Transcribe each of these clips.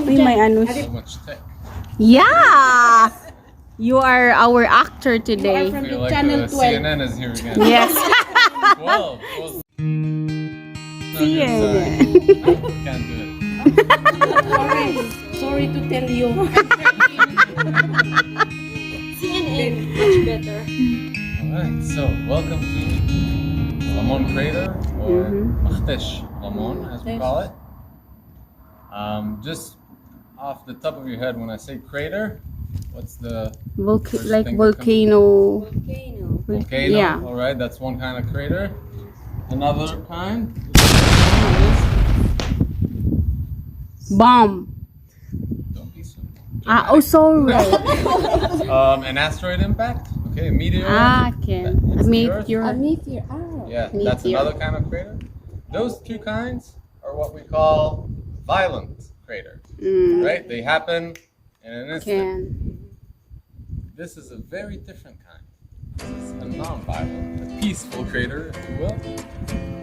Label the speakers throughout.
Speaker 1: Uy, may ano.
Speaker 2: So much tech.
Speaker 1: Yeah! You are our actor today.
Speaker 2: I feel like CNN is here again.
Speaker 1: Yes.
Speaker 2: 12.
Speaker 1: CNN.
Speaker 2: Can't do it.
Speaker 3: Sorry to tell you.
Speaker 4: CNN, much better.
Speaker 2: Alright, so welcome to Ramon Crater, or Makhtesh Ramon as we call it. Just off the top of your head, when I say crater, what's the first
Speaker 1: Like
Speaker 2: thing that
Speaker 1: volcano.
Speaker 2: volcano?
Speaker 1: Yeah.
Speaker 2: Alright, that's one kind of crater. Another kind.
Speaker 1: Bomb.
Speaker 2: Don't be so.
Speaker 1: Oh, sorry.
Speaker 2: An asteroid impact. Okay, a meteor.
Speaker 1: Okay.
Speaker 2: That hits
Speaker 1: A
Speaker 2: the Earth.
Speaker 1: meteor.
Speaker 2: Yeah, that's
Speaker 1: Meteor.
Speaker 2: another kind of crater. Those two kinds are what we call violent craters, right? They happen in an instant. This is a very different kind. This is a non-violent, a peaceful crater, if you will.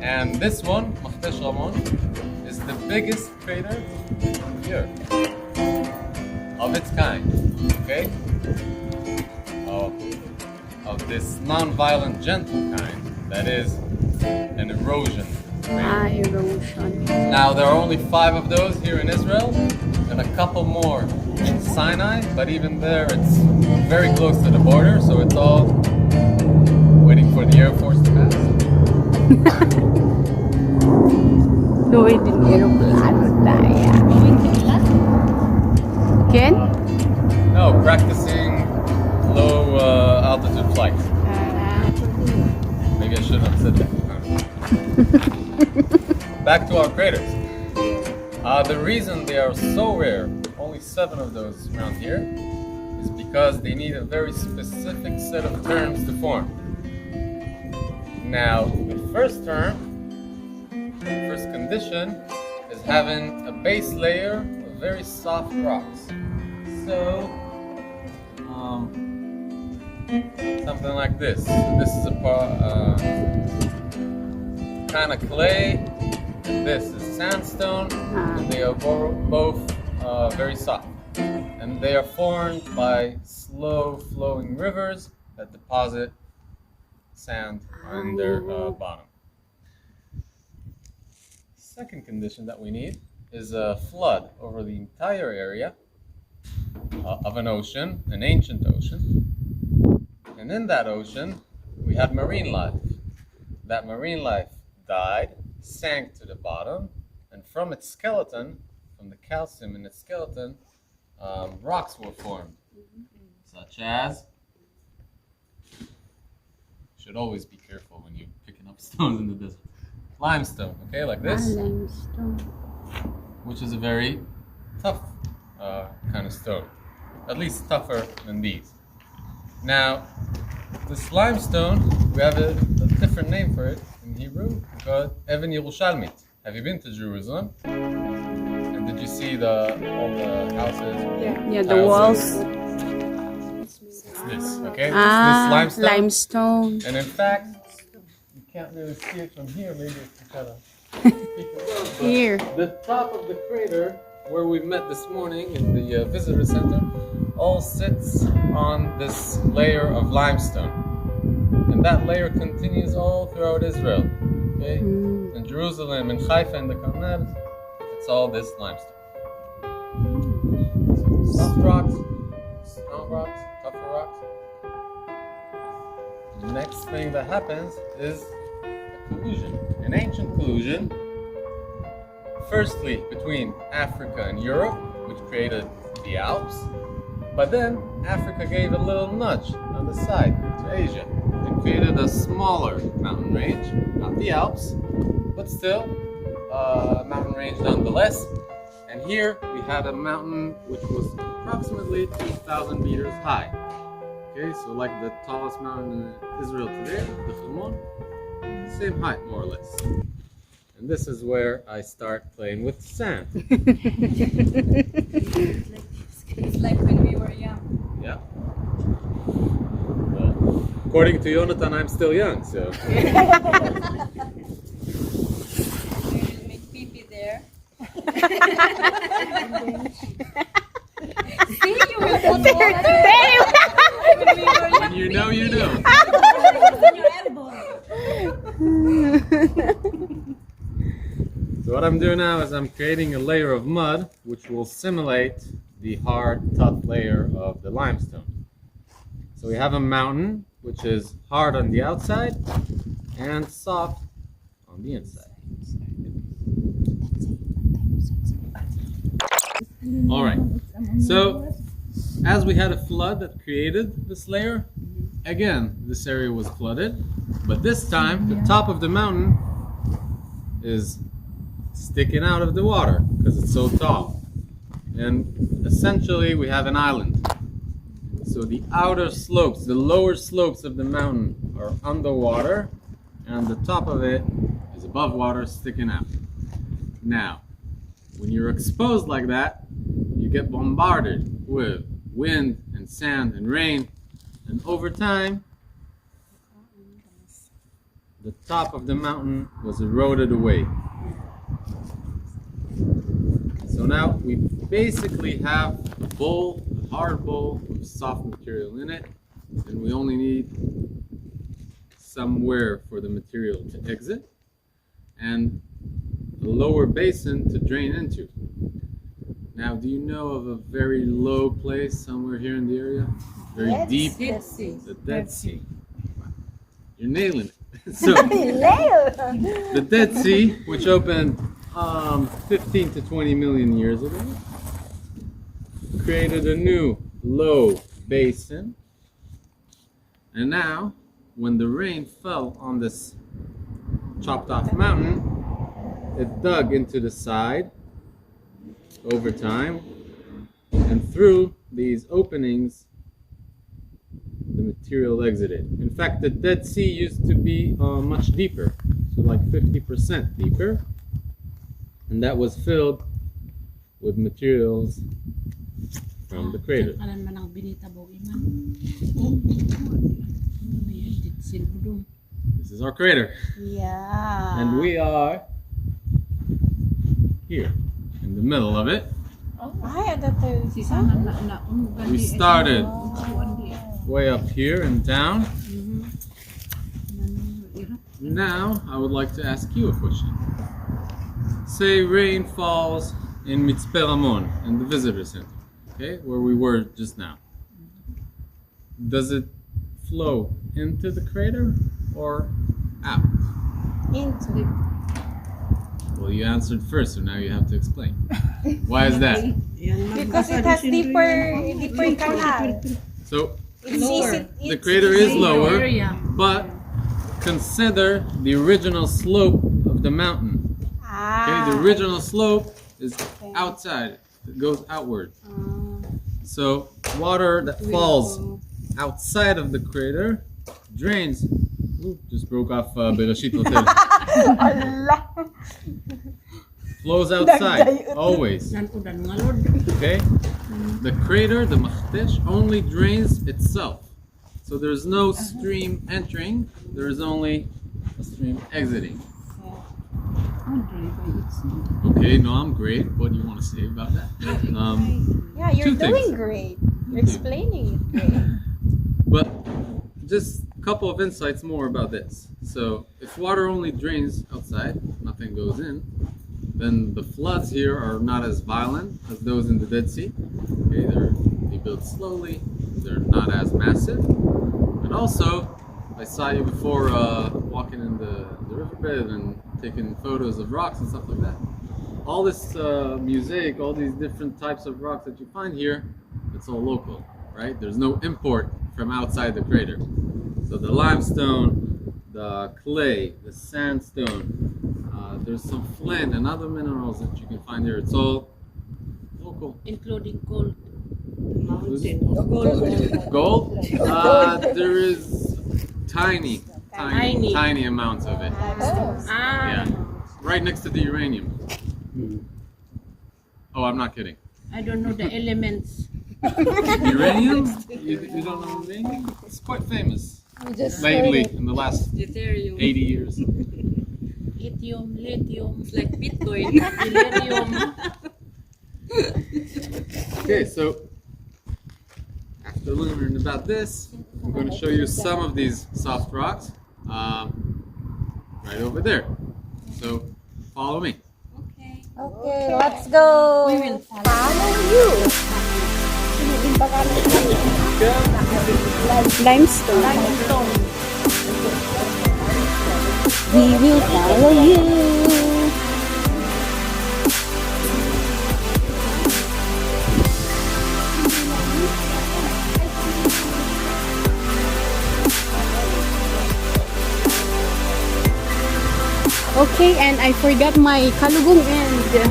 Speaker 2: And this one, Makhtesh Ramon, is the biggest crater on the Earth of its kind. Okay, of this non-violent, gentle kind. That is an erosion crater.
Speaker 1: Erosion.
Speaker 2: Now, there are only 5 of those here in Israel, and a couple more in Sinai, but even there it's very close to the border, so it's all waiting for the Airforce to pass.
Speaker 1: Loid din aeroplano tayo. Ken?
Speaker 2: No, practicing low altitude flights. Maybe I shouldn't have said that. Back to our craters. The reason they are so rare, only 7 of those around here, is because they need a very specific set of terms to form. Now, the first condition is having a base layer of very soft rocks. So, something like this. So this is a kind of clay, and this is sandstone, and they are both very soft. And they are formed by slow flowing rivers that deposit sand on their bottom. Second condition that we need is a flood over the entire area of an ocean, an ancient ocean. And in that ocean, we had marine life. That marine life died, sank to the bottom, and from its skeleton, from the calcium in its skeleton, rocks were formed, such as, you should always be careful when you're picking up stones in the desert, limestone, okay, like this,
Speaker 1: Limestone.
Speaker 2: which is a very tough kind of stone, at least tougher than these. Now, this limestone, we have a different name for it in Hebrew, called Even Yerushalmit. Have you been to Jerusalem? And did you see all the houses?
Speaker 1: Yeah, the walls.
Speaker 2: It's this, okay? It's this
Speaker 1: Limestone.
Speaker 2: And in fact, you can't really see it from here. Maybe if you try to
Speaker 1: Here.
Speaker 2: the top of the crater where we met this morning in the visitor center all sits on this layer of limestone. And that layer continues all throughout Israel. Okay? In Jerusalem, in Haifa, in the Carmel, it's all this limestone. So soft rocks, strong rocks, tougher rocks. The next thing that happens is a collusion, an ancient collusion. Firstly, between Africa and Europe, which created the Alps. But then Africa gave a little nudge on the side to Asia and created a smaller mountain range, not the Alps, but still a mountain range nonetheless. And here we had a mountain which was approximately 2,000 meters high. Okay, so like the tallest mountain in Israel today, the Ramon, same height more or less. And this is where I start playing with sand.
Speaker 4: It's like when we were young.
Speaker 2: Yeah. Well, according to Jonathan, I'm still young, so.
Speaker 4: We will make pee-pee there. See, you will put more when we were
Speaker 2: When you know, you know.
Speaker 4: on your elbow.
Speaker 2: So what I'm doing now is I'm creating a layer of mud which will simulate the hard, tough layer of the limestone. So we have a mountain which is hard on the outside and soft on the inside. All right, so as we had a flood that created this layer, again, this area was flooded, but this time the top of the mountain is sticking out of the water because it's so tall. And essentially we have an island. So the outer slopes, the lower slopes of the mountain are underwater and the top of it is above water sticking out. Now, when you're exposed like that, you get bombarded with wind and sand and rain, and over time the top of the mountain was eroded away. So now we basically have a bowl, a hard bowl with soft material in it, and we only need somewhere for the material to exit and a lower basin to drain into. Now, do you know of a very low place somewhere here in the area? Very deep? The Dead Sea. You're nailing it. So, the Dead Sea, which opened 15 to 20 million years ago, created a new low basin. And now, when the rain fell on this chopped off mountain, it dug into the side over time, and through these openings the material exited. In fact, the Dead Sea used to be much deeper, so like 50% deeper, and that was filled with materials from the crater. This is our crater.
Speaker 1: Yeah.
Speaker 2: And we are here in the middle of it. We started way up here and down. Now I would like to ask you a question. Say rain falls in Makhtesh Ramon in the visitor center, okay, where we were just now. Does it flow into the crater or out?
Speaker 1: Into.
Speaker 2: Well, you answered first, so now you have to explain. Why is that?
Speaker 1: Because it has deeper canal.
Speaker 2: So
Speaker 1: It's
Speaker 2: the crater is lower, but consider the original slope of the mountain. Okay, the original slope is outside. It goes outward. So water that falls outside of the crater drains. Ooh, just broke off Bereshit Hotel. Flows outside, always. Okay? The crater, the Makhtesh, only drains itself. So there's no stream entering, there is only a stream exiting. Okay, no, I'm great. What do you want to say about that?
Speaker 1: Yeah, you're
Speaker 2: two
Speaker 1: doing
Speaker 2: things.
Speaker 1: great. You're explaining it great.
Speaker 2: But just a couple of insights more about this. So if water only drains outside, nothing goes in, then the floods here are not as violent as those in the Dead Sea. Okay, they build slowly, they're not as massive. And also, I saw you before walking in the riverbed and taking photos of rocks and stuff like that. All this mosaic, all these different types of rocks that you find here, it's all local, right? There's no import from outside the crater. So the limestone, the clay, the sandstone, there's some flint and other minerals that you can find here. It's all local.
Speaker 3: Including gold.
Speaker 2: Gold? There is tiny amounts of it. Yeah, right next to the uranium. Oh, I'm not kidding.
Speaker 3: I don't know the elements.
Speaker 2: Uranium? You don't know uranium? It's quite famous lately in the last 80 years.
Speaker 3: Lithium, lithium.
Speaker 4: It's like Bitcoin.
Speaker 3: Delirium.
Speaker 2: Okay, so after learning about this, I'm going to show you some of these soft rocks right over there. So follow me.
Speaker 1: Okay, let's go.
Speaker 4: We will
Speaker 1: follow you. Limestone. We will follow you. Okay, and I forgot my kalugong end.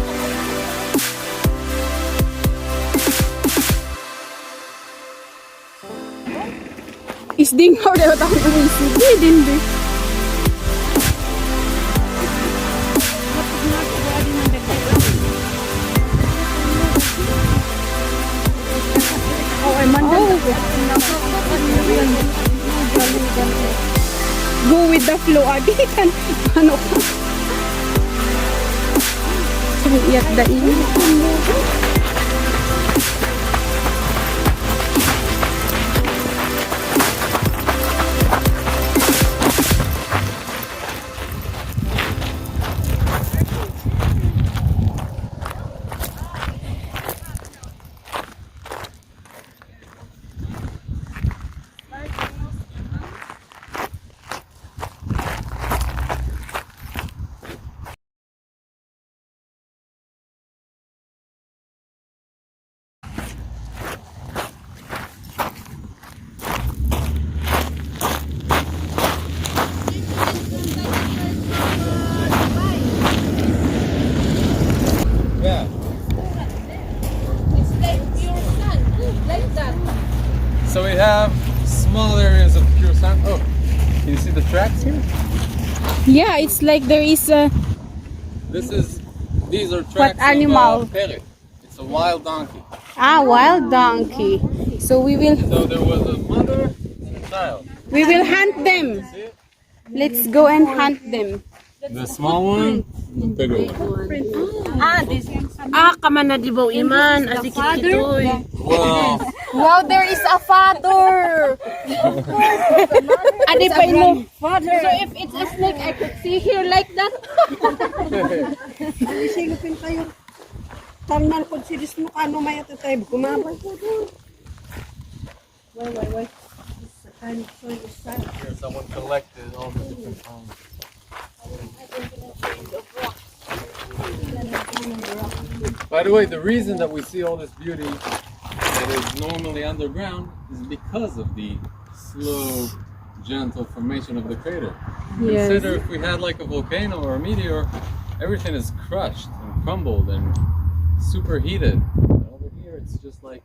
Speaker 1: Isding ko daw tayo umisip. Din. Oh, I'm Go with the flow, Adi. Ano ka? Iyak da ini.
Speaker 2: Yeah.
Speaker 3: It's like pure sand, like that.
Speaker 2: So we have small areas of pure sand. Oh, can you see the tracks here?
Speaker 1: Yeah, it's like there is a...
Speaker 2: These are tracks
Speaker 1: animal?
Speaker 2: of parrot. It's a wild donkey.
Speaker 1: wild donkey. So we will
Speaker 2: So there was a mother and a child.
Speaker 1: hunt them.
Speaker 2: See it?
Speaker 1: Let's go and hunt them.
Speaker 2: The small one, the bigger one.
Speaker 3: This. Kaman na di ba iman? Asikit itoy.
Speaker 2: Wow.
Speaker 1: Wow, there is a father. Adi pa ino.
Speaker 3: Father. So if it's a snake, I could see here like that.
Speaker 4: Silupin kayo. Tarnal po siris mo kano may ito tayo. Kumabay po doon. Why?
Speaker 2: Here, someone collected all the different kinds. By the way, the reason that we see all this beauty that is normally underground is because of the slow, gentle formation of the crater.
Speaker 1: Yes.
Speaker 2: Consider if we had like a volcano or a meteor, everything is crushed and crumbled and superheated. Over here, it's just like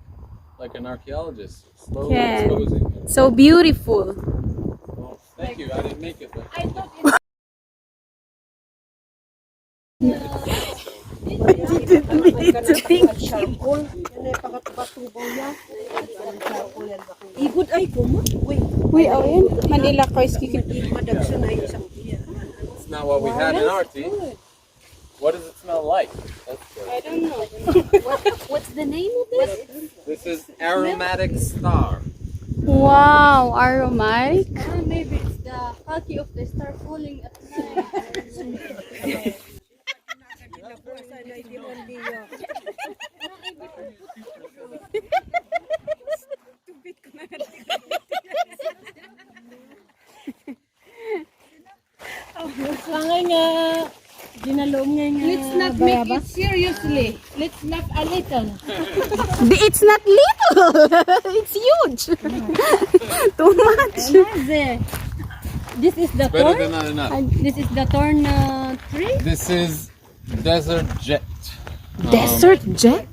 Speaker 2: an archaeologist, slowly
Speaker 1: Yeah.
Speaker 2: exposing.
Speaker 1: So beautiful.
Speaker 2: Well, thank you. I didn't make it. But...
Speaker 4: Charcoal. Yan ay pagkatubaw niya. Igod ay ko mo.
Speaker 1: Uy, oh yan. Manila Cars.
Speaker 4: Madagsan ay isang iya.
Speaker 2: It's not what we had in our tea. What does it smell like? That's good.
Speaker 1: I don't know.
Speaker 3: What's the name of this?
Speaker 2: This is aromatic star.
Speaker 1: Wow, aromatic.
Speaker 3: Maybe it's the khaki of the star falling at night. Let's not make it seriously. Let's laugh a little.
Speaker 1: It's not little. It's huge. Too much.
Speaker 3: This is the
Speaker 2: Better
Speaker 3: thorn.
Speaker 2: than not enough.
Speaker 3: This is the thorn tree.
Speaker 2: This is desert jet.
Speaker 1: Desert jet?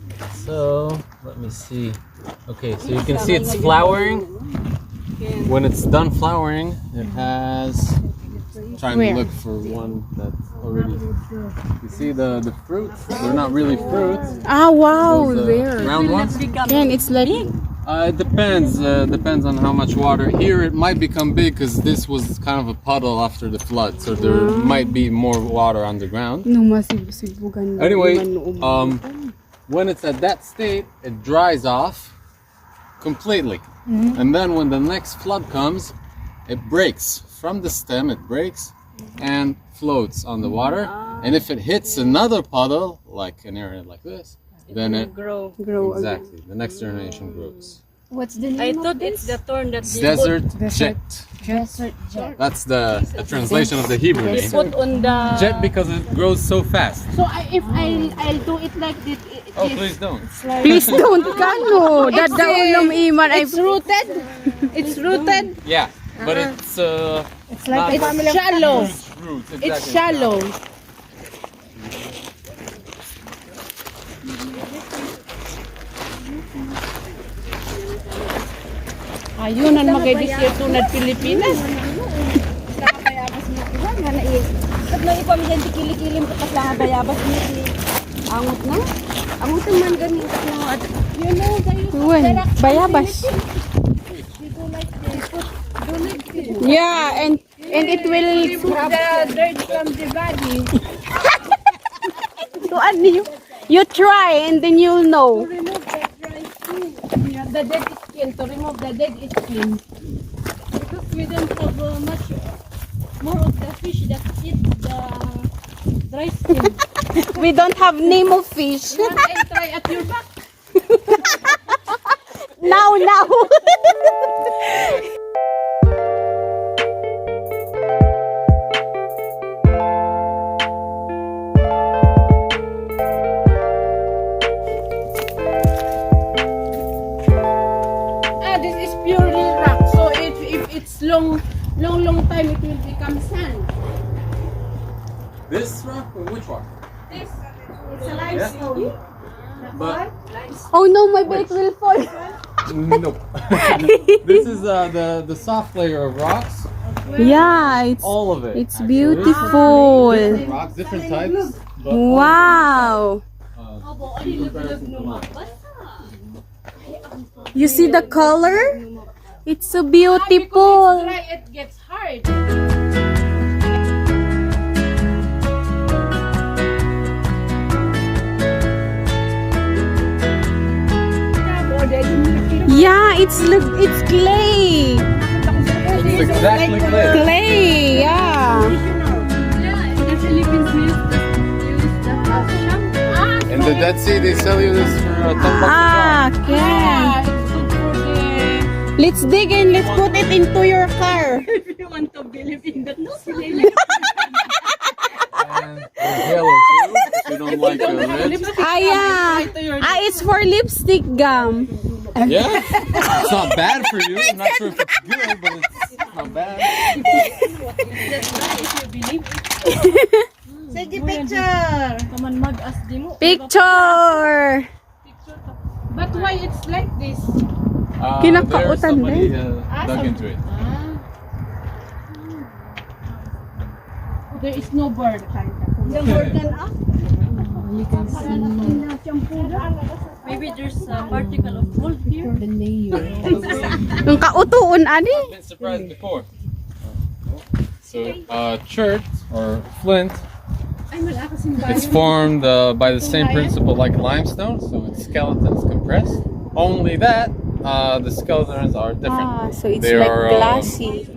Speaker 2: So let me see. Okay, so you can see it's flowering. When it's done flowering, it has. Trying
Speaker 1: Where?
Speaker 2: to look for one that's already. You see the fruits? They're not really fruits.
Speaker 1: Ah, wow,
Speaker 2: Those,
Speaker 1: there.
Speaker 2: round ones.
Speaker 1: Again, it's like
Speaker 2: It depends. Depends on how much water. Here it might become big because this was kind of a puddle after the flood, so there might be more water underground.
Speaker 1: Nung masibugan.
Speaker 2: Anyway, when it's at that state, it dries off completely, and then when the next flood comes, it breaks from the stem. It breaks and floats on the water, and if it hits another puddle, like an area like this, then it
Speaker 3: Grow.
Speaker 2: exactly the next generation grows.
Speaker 1: What's the name
Speaker 3: I
Speaker 1: of
Speaker 3: thought
Speaker 1: this?
Speaker 3: it's the thorn that they
Speaker 2: Desert jet.
Speaker 1: Desert jet.
Speaker 2: That's the translation of the Hebrew name.
Speaker 3: put on the.
Speaker 2: Jet because it grows so fast.
Speaker 3: So if I'll do it like this,
Speaker 2: Oh, please don't.
Speaker 1: Please don't kano. Dadaon iman ay
Speaker 3: it's rooted. It's rooted.
Speaker 2: Yeah, but it's
Speaker 3: Like it's shallow.
Speaker 2: roots.
Speaker 3: It's
Speaker 2: Exactly.
Speaker 3: shallow. Ayun ang mag-desierto na Pilipinas.
Speaker 4: Pag may ipamilyan di kili-kilim ka sa bayabas niya angot na. Angot man ganin ka na at you know
Speaker 1: When? Bayabas. Yeah, and it will
Speaker 3: Remove the dirt from the body.
Speaker 1: you try and then you'll know.
Speaker 3: Remove the dry skin. Yeah, the dead skin. To remove the dead skin. Because we don't have much more of the fish that eat the dry skin.
Speaker 1: We don't have name of fish.
Speaker 3: You want to try at your back?
Speaker 1: Now.
Speaker 3: This is purely rock. So if it's long time, it will become sand.
Speaker 2: This rock or which rock?
Speaker 3: This it's a limestone.
Speaker 2: But
Speaker 1: Oh no, my bait will fall.
Speaker 2: no. This is the soft layer of rocks.
Speaker 1: Yeah,
Speaker 2: All of it.
Speaker 1: it's
Speaker 2: actually.
Speaker 1: beautiful.
Speaker 2: Different rocks, different types. But
Speaker 1: Wow.
Speaker 2: in comparison to mine.
Speaker 1: You see the color? It's so
Speaker 3: Because
Speaker 1: beautiful.
Speaker 3: it's dry, it gets hard.
Speaker 1: Yeah, it's clay.
Speaker 2: It's exactly clear.
Speaker 1: Clay, yeah.
Speaker 3: The Philippines use that as shampoo.
Speaker 2: In the Dead Sea, they sell you this for $10 a jar.
Speaker 1: Okay.
Speaker 3: Yeah, it's good for the.
Speaker 1: Let's dig in. Let's put it into your car.
Speaker 3: If you want to believe in that, no.
Speaker 2: And it's yellow too. If you don't like red.
Speaker 1: Yeah. It's for lipstick gum.
Speaker 2: Yeah, it's not bad for you. I'm not sure if it's good, but it's not bad.
Speaker 3: That's right, if you believe it.
Speaker 4: sige picture.
Speaker 3: Come on, mag-as di mo.
Speaker 1: Picture.
Speaker 3: But why it's like this?
Speaker 1: Kinakautan
Speaker 2: somebody
Speaker 1: din.
Speaker 2: dug into it.
Speaker 3: There is no bird.
Speaker 4: The bird can up.
Speaker 3: You can see. Maybe there's a particle of gold here. The layer.
Speaker 1: Ang kautuon ani.
Speaker 2: I've been surprised before. So, chert or flint, it's formed by the same principle like limestone, so its skeleton is compressed. Only that, the skeletons are different.
Speaker 1: So it's
Speaker 2: They
Speaker 1: like
Speaker 2: are,
Speaker 1: glassy.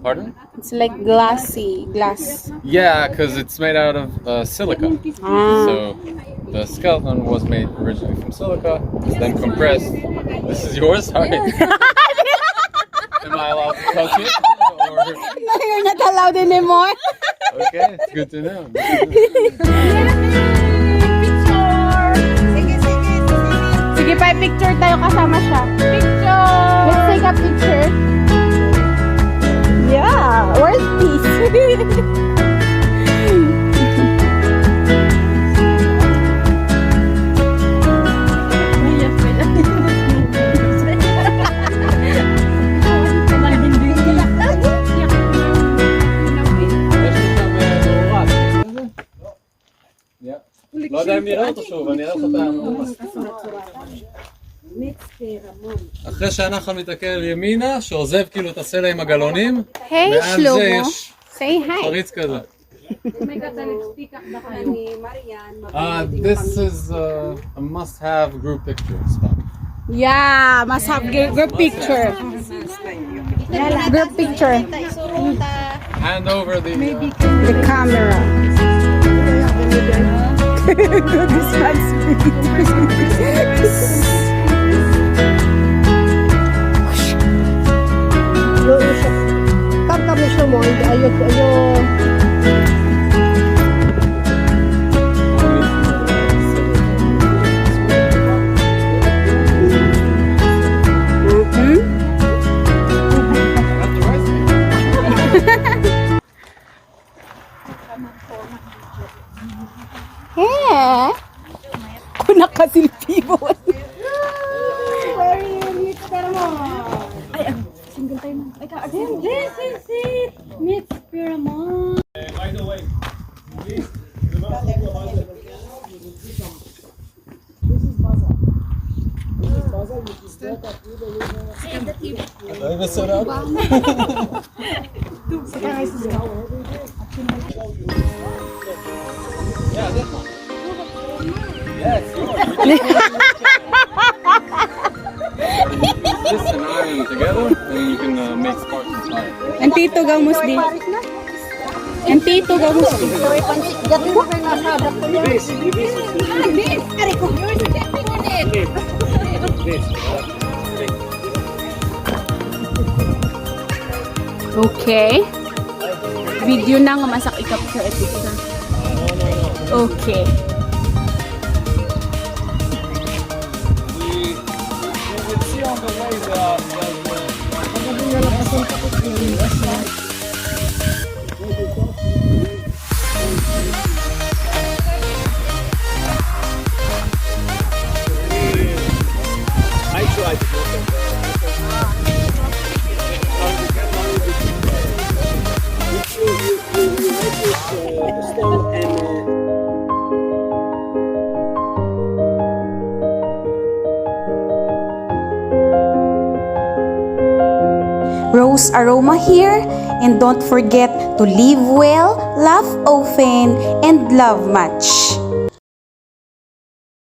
Speaker 2: Pardon?
Speaker 1: It's like glassy glass.
Speaker 2: Yeah, because it's made out of silica. So the skeleton was made originally from silica, it's then compressed. This is yours? Sorry. Am I allowed to touch it? Or...
Speaker 1: No, you're not allowed anymore.
Speaker 2: Okay, it's good to know.
Speaker 1: Sige pa, picture tayo kasama siya. Picture! Let's take a picture. Yeah, where's peace?
Speaker 2: Ja. Laat hem niet uit of zo, wanneer dat
Speaker 4: Makhtesh Ramon.
Speaker 2: אחרי שהנחל מתעכל ימינה, שעוזב כאילו את הסלע עם הגלונים,
Speaker 1: Hey,
Speaker 2: מעל זה
Speaker 1: Shlomo.
Speaker 2: יש
Speaker 1: Say hi.
Speaker 2: חריץ כזה.
Speaker 3: May ka-lipstick na kayo.
Speaker 4: Ni Marian.
Speaker 2: This is a must-have group picture spot.
Speaker 1: Yeah, must have group picture. Group picture.
Speaker 2: Hand over the...
Speaker 1: The camera. This man's
Speaker 3: Kam kami siya mo, ayo.
Speaker 1: Yeah. Kung nakasilpi mo.
Speaker 3: This is it! Makhtesh Ramon.
Speaker 2: Yeah, this one. Yes. This and iron together, and you can make sparks and fire.
Speaker 1: And Tito Gamos di. And Tito Gamos di. Okay. Video na nga masak i-capture at picture. Okay.
Speaker 2: You can see on the way I tried to stone and
Speaker 5: Rose Aroma here, and don't forget to live well, laugh often, and love much.